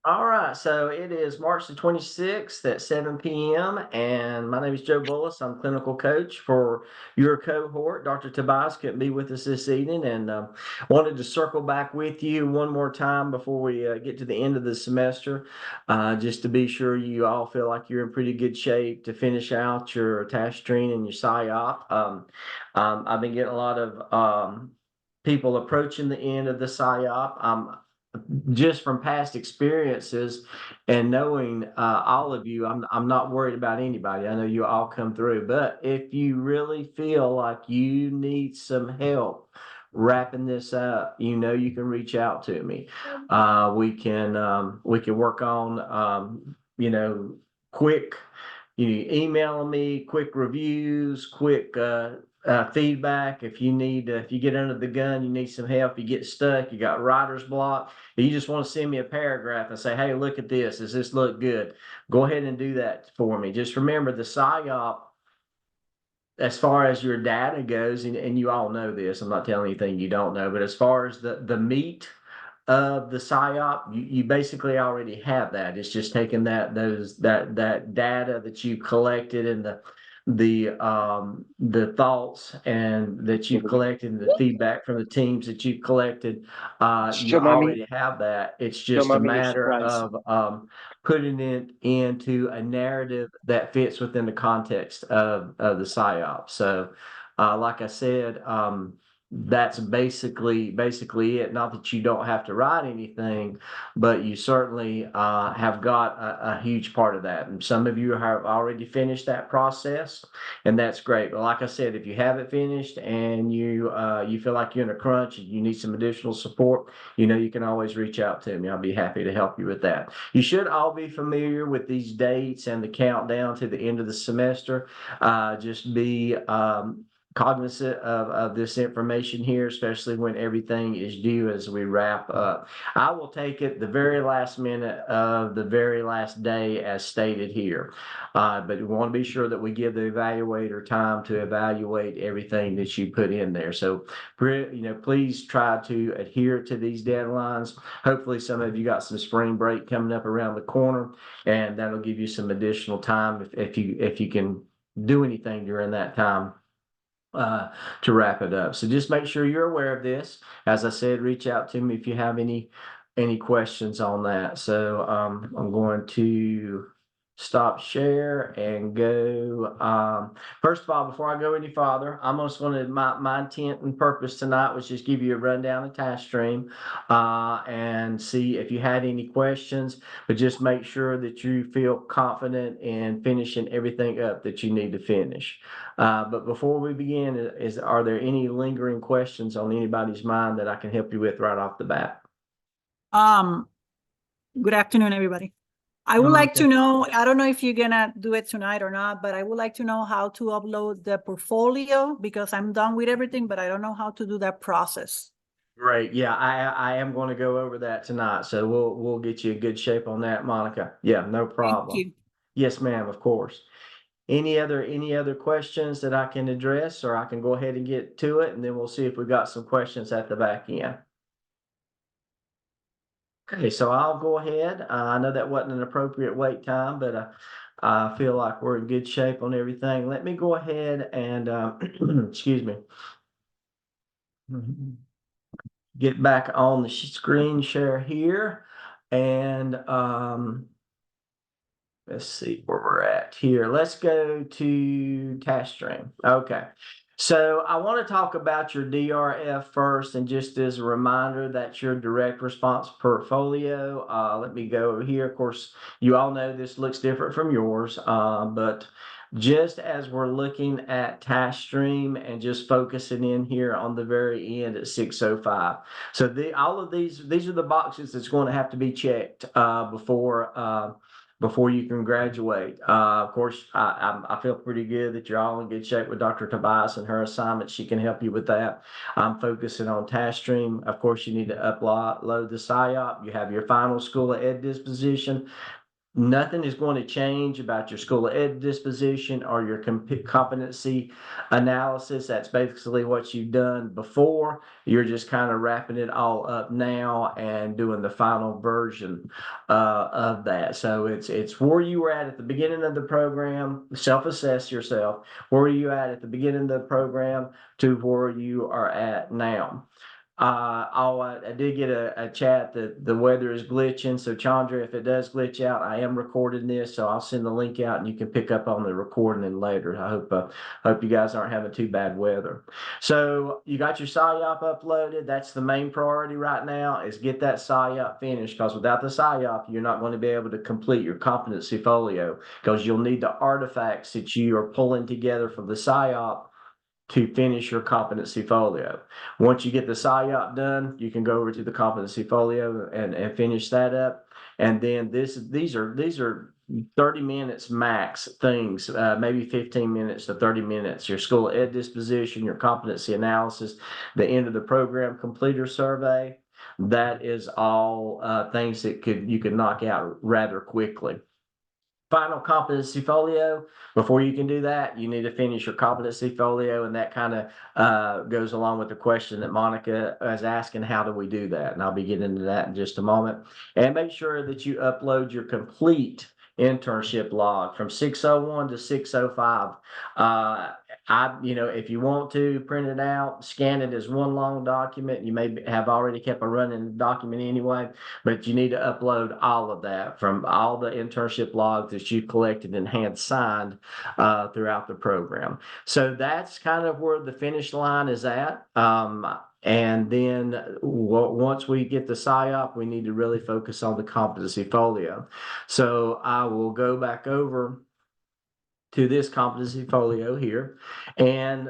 All right, so it is March the 26th at 7 p.m. and my name is Joe Bullis. I'm clinical coach for your cohort. Dr. Tobias couldn't be with us this evening and wanted to circle back with you one more time before we get to the end of the semester, just to be sure you all feel like you're in pretty good shape to finish out your task training and your PSYOP. I've been getting a lot of people approaching the end of the PSYOP. Just from past experiences and knowing all of you, I'm not worried about anybody. I know you all come through, but if you really feel like you need some help wrapping this up, you can reach out to me. We can work on quick emailing me, quick reviews, quick feedback. If you get under the gun, you need some help, you get stuck, you got writer's block, you just want to send me a paragraph and say, hey, look at this. Does this look good? Go ahead and do that for me. Just remember the PSYOP, as far as your data goes, and you all know this, I'm not telling anything you don't know, but as far as the meat of the PSYOP, you basically already have that. It's just taking that data that you collected and the thoughts and that you've collected and the feedback from the teams that you've collected. You Show mommy, already have that. It's show just a mommy your matter surprise. of putting it into a narrative that fits within the context of the PSYOP. So, like I said, that's basically it. Not that you don't have to write anything, but you certainly have got a huge part of that. And some of you have already finished that process, and that's great. But like I said, if you haven't finished and you feel like you're in a crunch and you need some additional support, you can always reach out to me. I'll be happy to help you with that. You should all be familiar with these dates and the countdown to the end of the semester. Just be cognizant of this information here, especially when everything is due as we wrap up. I will take it the very last minute of the very last day as stated here. But we want to be sure that we give the evaluator time to evaluate everything that you put in there. So, please try to adhere to these deadlines. Hopefully, some of you got some spring break coming up around the corner, and that'll give you some additional time if you can do anything during that time uh, to wrap it up. So just make sure you're aware of this. As I said, reach out to me if you have any questions on that. So I'm going to stop share and go. First of all, before I go any farther, I'm just going to my intent and purpose tonight was just give you a rundown of task stream and see if you had any questions, but just make sure that you feel confident in finishing everything up that you need to finish. But before we begin, are there any lingering questions on anybody's mind that I can help you with right off the bat? Um, Good afternoon, everybody. I would like to know, I don't know if you're gonna do it tonight or not, but I would like to know how to upload the portfolio because I'm done with everything, but I don't know how to do that process. Great. Yeah, I am going to go over that tonight. So we'll get you in good shape on that, Monica. Yeah, no Thank problem. you. Yes, ma'am, of course. Any other questions that I can address, or I can go ahead and get to it, and then we'll see if we got some questions at the back end. Okay, so I'll go ahead. I know that wasn't an appropriate wait time, but I feel like we're in good shape on everything. Let me go ahead and excuse me. Get back on the screen share here, and let's see where we're at here. Let's go to task stream. Okay. So I want to talk about your DRF first, and just as a reminder, that's your direct response portfolio. Let me go over here. Of course, you all know this looks different from yours, but just as we're looking at task stream and just focusing in here on the very end at 6:05. So all of these are the boxes that's going to have to be checked before you can graduate. Of course, I feel pretty good that you're all in good shape with Dr. Tobias and her assignment. She can help you with that. I'm focusing on task stream. Of course, you need to upload the PSYOP. You have your final school of ed disposition. Nothing is going to change about your school of ed disposition or your competency analysis. That's basically what you've done before. You're just kind of wrapping it all up now and doing the final version of that. So it's where you were at the beginning of the program. Self-assess yourself. Where are you at the beginning of the program to where you are at now? I did get a chat that the weather is glitching. So Chandra, if it does glitch out, I am recording this, so I'll send the link out and you can pick up on the recording later. I hope you guys aren't having too bad weather. So you got your SIOP uploaded. That's the main priority right now, is get that SIOP finished, because without the SIOP, you're not going to be able to complete your competency folio, because you'll need the artifacts that you are pulling together from the SIOP to finish your competency folio. Once you get the SIOP done, you can go over to the competency folio and finish that up. And then these are 30 minutes max things, maybe 15 minutes to 30 minutes. Your school ed disposition, your competency analysis, the end of the program completer survey. That is all things that you could knock out rather quickly. Final competency folio. Before you can do that, you need to finish your competency folio, and that kind of goes along with the question that Monica is asking, how do we do that? And I'll be getting into that in just a moment. And make sure that you upload your complete internship log from 601 to 605. If you want to print it out, scan it as one long document. You may have already kept a running document anyway, but you need to upload all of that from all the internship logs that you collected and hand signed throughout the program. So that's kind of where the finish line is at. And then once we get the SIOP, we need to really focus on the competency folio. So I will go back over to this competency folio here, and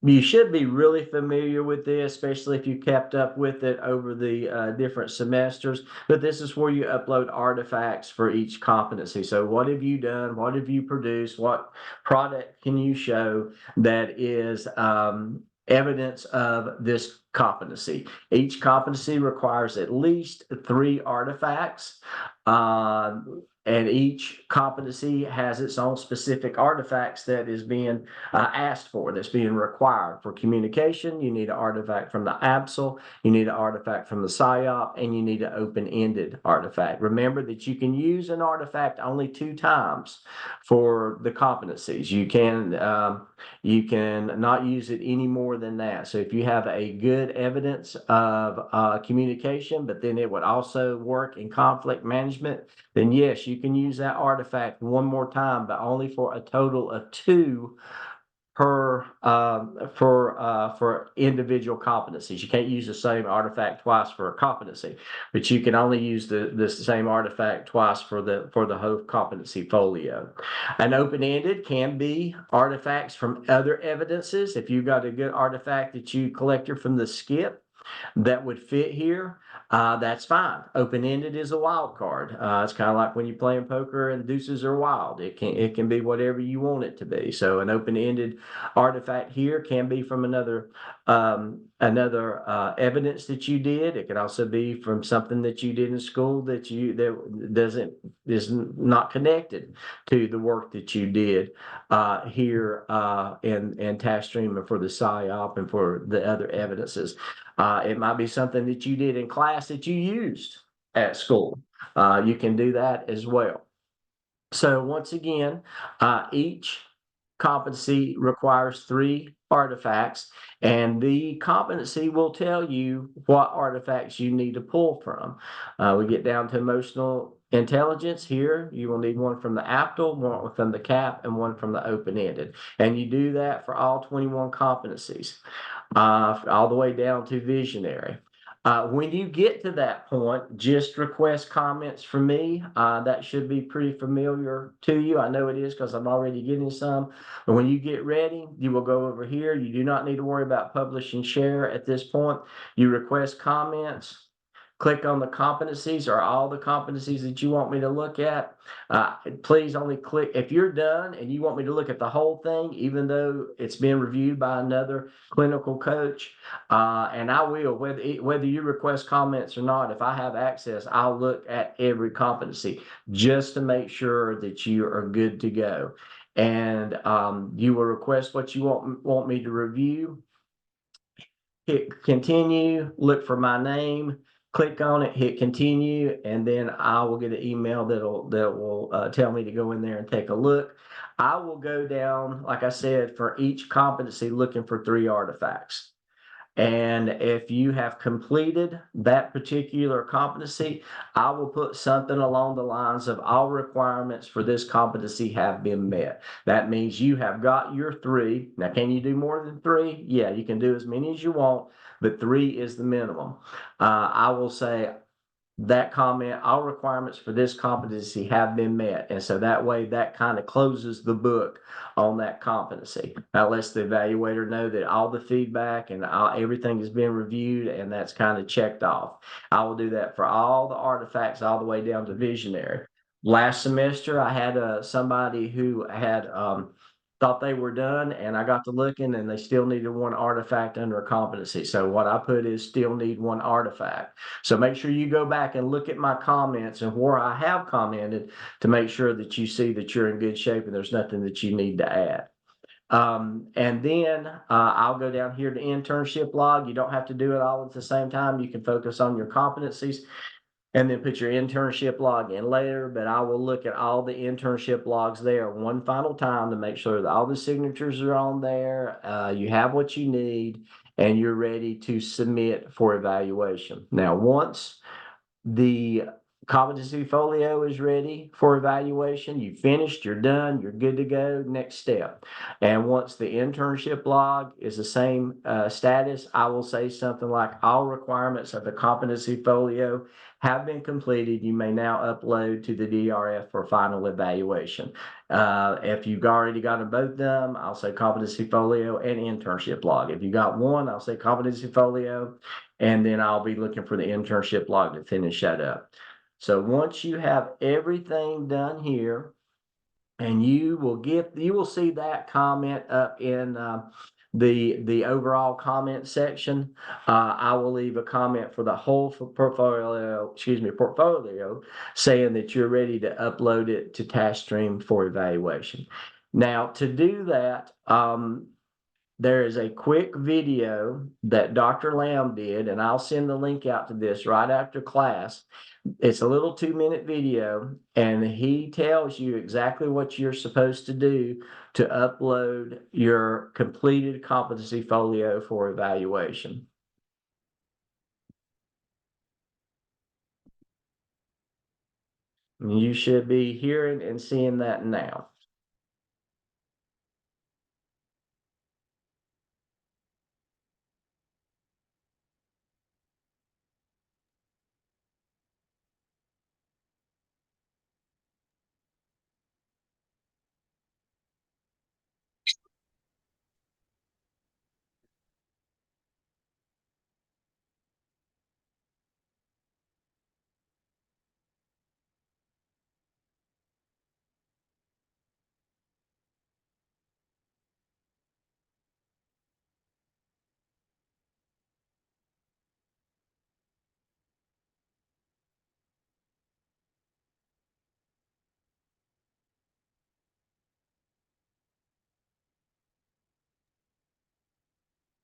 you should be really familiar with this, especially if you kept up with it over the different semesters. But this is where you upload artifacts for each competency. So what have you done? What have you produced? What product can you show that is evidence of this competency? Each competency requires at least 3 artifacts. And each competency has its own specific artifacts that is being asked for, that's being required. For communication, you need an artifact from the ABSL, you need an artifact from the SIOP, and you need an open-ended artifact. Remember that you can use an artifact only 2 times for the competencies. You can not use it any more than that. So if you have a good evidence of communication, but then it would also work in conflict management, then yes, you can use that artifact one more time, but only for a total of 2 per for individual competencies. You can't use the same artifact twice for a competency, but you can only use the same artifact twice for the whole competency folio. An open-ended can be artifacts from other evidences. If you've got a good artifact that you collected from the skip that would fit here, that's fine. Open-ended is a wild card. It's kind of like when you're playing poker and deuces are wild. It can be whatever you want it to be. So an open-ended artifact here can be from another evidence that you did. It could also be from something that you did in school that is not connected to the work that you did here in task stream and for the SIOP and for the other evidences. It might be something that you did in class that you used at school. You can do that as well. So once again, each competency requires 3 artifacts, and the competency will tell you what artifacts you need to pull from. We get down to emotional intelligence here. You will need one from the APTL, one from the CAP, and one from the open-ended. And you do that for all 21 competencies, all the way down to visionary. When you get to that point, just request comments from me. That should be pretty familiar to you. I know it is because I'm already getting some. But when you get ready, you will go over here. You do not need to worry about publish and share at this point. You request comments, click on the competencies or all the competencies that you want me to look at. Please only click, if you're done and you want me to look at the whole thing, even though it's been reviewed by another clinical coach, and I will, whether you request comments or not, if I have access, I'll look at every competency just to make sure that you are good to go. And you will request what you want me to review. Hit continue, look for my name, click on it, hit continue, and then I will get an email that will tell me to go in there and take a look. I will go down, like I said, for each competency looking for 3 artifacts. And if you have completed that particular competency, I will put something along the lines of all requirements for this competency have been met. That means you have got your 3. Now, can you do more than 3? Yeah, you can do as many as you want, but 3 is the minimum. I will say, that comment, all requirements for this competency have been met. And so that way, that kind of closes the book on that competency. That lets the evaluator know that all the feedback and everything has been reviewed, and that's kind of checked off. I will do that for all the artifacts all the way down to visionary. Last semester, I had somebody who had thought they were done, and I got to looking and they still needed 1 artifact under a competency. So what I put is still need 1 artifact. So make sure you go back and look at my comments and where I have commented to make sure that you see that you're in good shape and there's nothing that you need to add. And then I'll go down here to internship log. You don't have to do it all at the same time. You can focus on your competencies and then put your internship log in later, but I will look at all the internship logs there one final time to make sure that all the signatures are on there, you have what you need, and you're ready to submit for evaluation. Now, once the competency folio is ready for evaluation, you finished, you're done, you're good to go, next step. And once the internship log is the same status, I will say something like all requirements of the competency folio have been completed. You may now upload to the DRF for final evaluation. If you've already got them both done, I'll say competency folio and internship log. If you got one, I'll say competency folio, and then I'll be looking for the internship log to finish that up. So once you have everything done here, and you will see that comment up in the overall comment section. I will leave a comment for the whole portfolio, saying that you're ready to upload it to TaskStream for evaluation. Now, to do that, there is a quick video that Dr. Lamb did, and I'll send the link out to this right after class. It's a little 2-minute video, and he tells you exactly what you're supposed to do to upload your completed competency folio for evaluation. You should be hearing and seeing that now.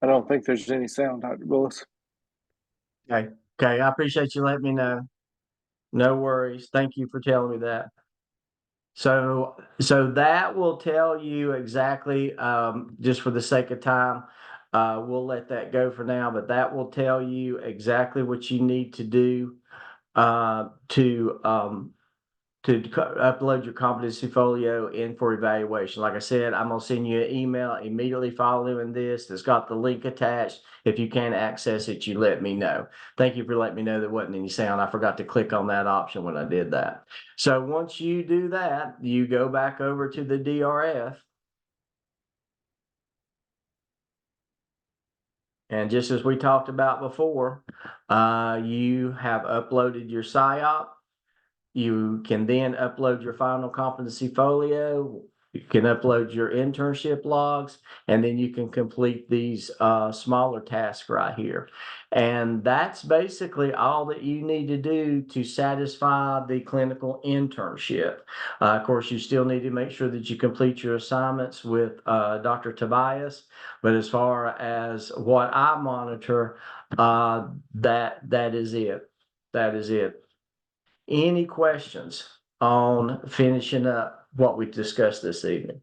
I don't think there's any sound, Dr. Willis. Okay, I appreciate you letting me know. No worries. Thank you for telling me that. So that will tell you exactly, just for the sake of time, we'll let that go for now, but that will tell you exactly what you need to do to upload your competency folio in for evaluation. Like I said, I'm gonna send you an email immediately following this that's got the link attached. If you can't access it, you let me know. Thank you for letting me know there wasn't any sound. I forgot to click on that option when I did that. So once you do that, you go back over to the DRF. And just as we talked about before, you have uploaded your PSYOP. You can then upload your final competency folio. You can upload your internship logs, and then you can complete these smaller tasks right here. And that's basically all that you need to do to satisfy the clinical internship. Of course, you still need to make sure that you complete your assignments with Dr. Tobias. But as far as what I monitor, that is it. That is it. Any questions on finishing up what we discussed this evening?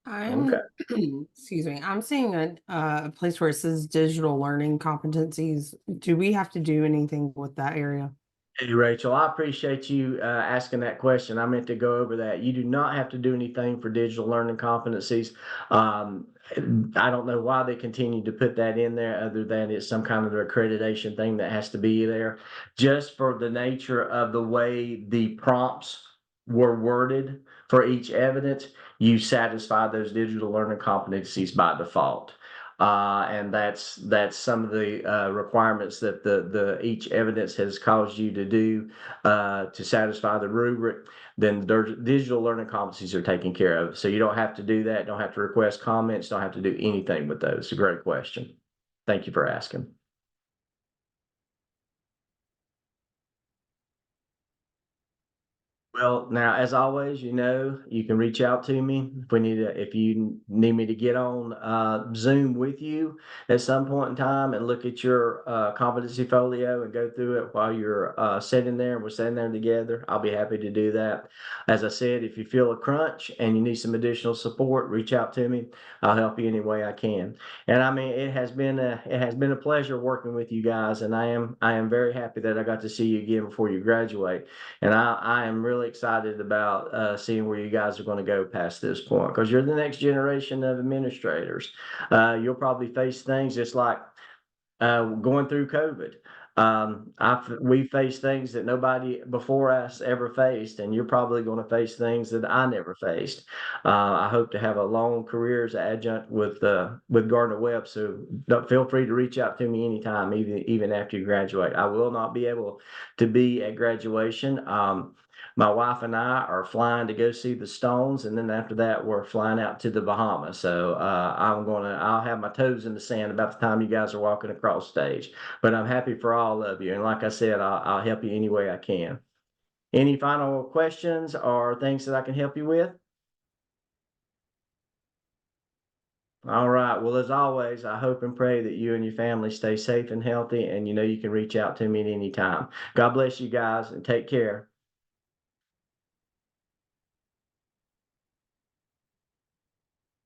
I'm, excuse me, I'm seeing a place where it says digital learning competencies. Do we have to do anything with that area? Hey, Rachel, I appreciate you asking that question. I meant to go over that. You do not have to do anything for digital learning competencies. I don't know why they continue to put that in there other than it's some kind of accreditation thing that has to be there. Just for the nature of the way the prompts were worded for each evidence, you satisfy those digital learning competencies by default. And that's some of the requirements that the each evidence has caused you to do to satisfy the rubric. Then the digital learning competencies are taken care of. So you don't have to do that. Don't have to request comments. Don't have to do anything with those. It's a great question. Thank you for asking. Well, now, as always, you know, you can reach out to me if you need me to get on Zoom with you at some point in time and look at your competency folio and go through it while you're sitting there and we're sitting there together. I'll be happy to do that. As I said, if you feel a crunch and you need some additional support, reach out to me. I'll help you any way I can. And I mean, it has been a pleasure working with you guys, and I am very happy that I got to see you again before you graduate. And I am really excited about seeing where you guys are going to go past this point, because you're the next generation of administrators. You'll probably face things just like going through COVID. We faced things that nobody before us ever faced, and you're probably going to face things that I never faced. I hope to have a long career as an adjunct with Gardner Webb. So feel free to reach out to me anytime, even after you graduate. I will not be able to be at graduation. My wife and I are flying to go see the Stones, and then after that, we're flying out to the Bahamas. So I'll have my toes in the sand about the time you guys are walking across stage. But I'm happy for all of you, and like I said, I'll help you any way I can. Any final questions or things that I can help you with? All right. Well, as always, I hope and pray that you and your family stay safe and healthy, and you know you can reach out to me at any time. God bless you guys, and take care.